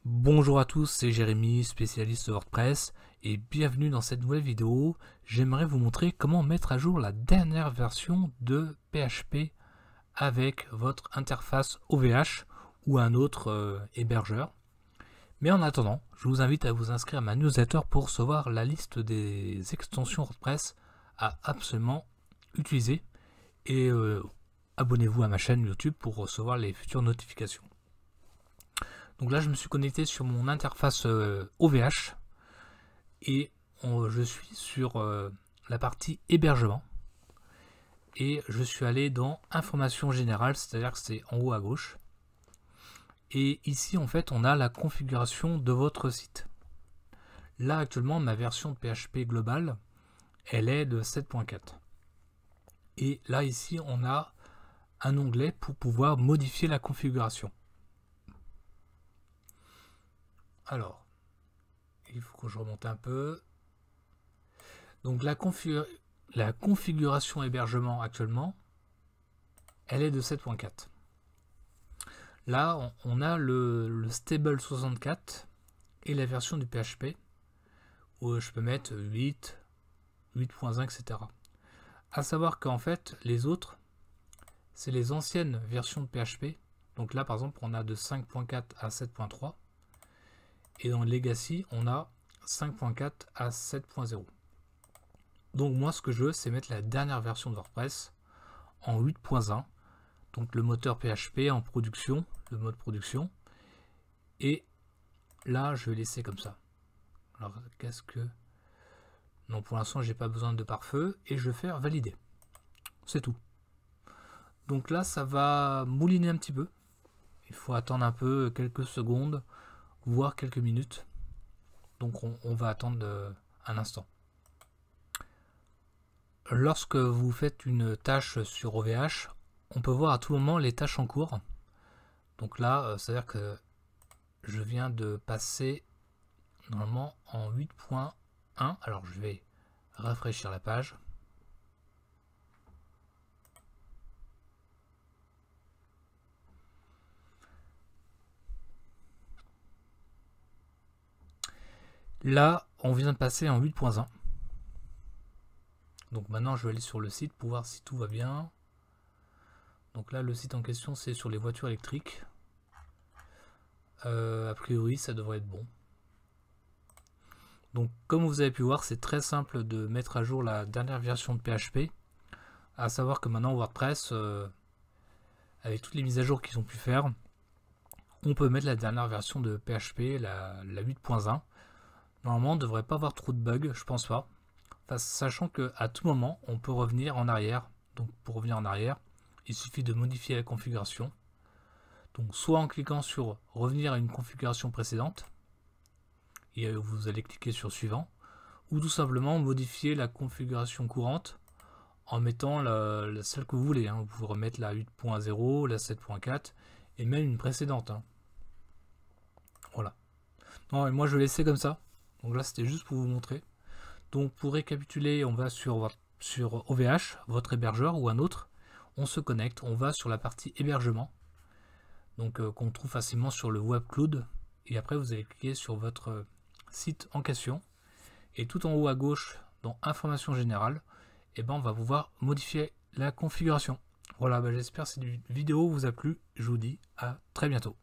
Bonjour à tous, c'est Jérémy, spécialiste WordPress, et bienvenue dans cette nouvelle vidéo. J'aimerais vous montrer comment mettre à jour la dernière version de PHP avec votre interface OVH ou un autre hébergeur. Mais en attendant, je vous invite à vous inscrire à ma newsletter pour recevoir la liste des extensions WordPress à absolument utiliser. Et abonnez-vous à ma chaîne YouTube pour recevoir les futures notifications. Donc là, je me suis connecté sur mon interface OVH et je suis sur la partie hébergement. Et je suis allé dans Information générale, c'est-à-dire que c'est en haut à gauche. Et ici, en fait, on a la configuration de votre site. Là, actuellement, ma version de PHP globale, elle est de 7.4. Et là, ici, on a un onglet pour pouvoir modifier la configuration. Alors, il faut que je remonte un peu. Donc la configuration hébergement actuellement, elle est de 7.4. Là, on a le stable 64 et la version du PHP où je peux mettre 8, 8.1, etc. À savoir qu'en fait, les autres, c'est les anciennes versions de PHP. Donc là, par exemple, on a de 5.4 à 7.3. Et dans Legacy, on a 5.4 à 7.0. Donc moi, ce que je veux, c'est mettre la dernière version de WordPress en 8.1. Donc le moteur PHP en production, le mode production. Et là, je vais laisser comme ça. Alors, qu'est-ce que... Non, pour l'instant, j'ai pas besoin de pare-feu. Et je vais faire valider. C'est tout. Donc là, ça va mouliner un petit peu. Il faut attendre un peu, quelques secondes, voire quelques minutes. Donc on va attendre un instant. Lorsque vous faites une tâche sur OVH, on peut voir à tout moment les tâches en cours. Donc là, c'est-à-dire que je viens de passer normalement en 8.1. Alors je vais rafraîchir la page. Là, on vient de passer en 8.1. Donc maintenant, je vais aller sur le site pour voir si tout va bien. Donc là, le site en question, c'est sur les voitures électriques. A priori, ça devrait être bon. Donc, comme vous avez pu voir, c'est très simple de mettre à jour la dernière version de PHP. À savoir que maintenant, WordPress, avec toutes les mises à jour qu'ils ont pu faire, on peut mettre la dernière version de PHP, la 8.1. Normalement, on ne devrait pas avoir trop de bugs, je pense pas. Enfin, sachant qu'à tout moment, on peut revenir en arrière. Donc pour revenir en arrière, il suffit de modifier la configuration. Donc soit en cliquant sur revenir à une configuration précédente, et vous allez cliquer sur suivant, ou tout simplement modifier la configuration courante en mettant celle que vous voulez. Vous pouvez remettre la 8.0, la 7.4 et même une précédente. Voilà. Non, et moi je vais laisser comme ça. Donc là, c'était juste pour vous montrer. Donc pour récapituler, on va sur OVH, votre hébergeur ou un autre. On se connecte, on va sur la partie hébergement. Donc qu'on trouve facilement sur le web cloud. Et après, vous allez cliquer sur votre site en question. Et tout en haut à gauche, dans Information générale, on va pouvoir modifier la configuration. Voilà, j'espère que cette vidéo vous a plu. Je vous dis à très bientôt.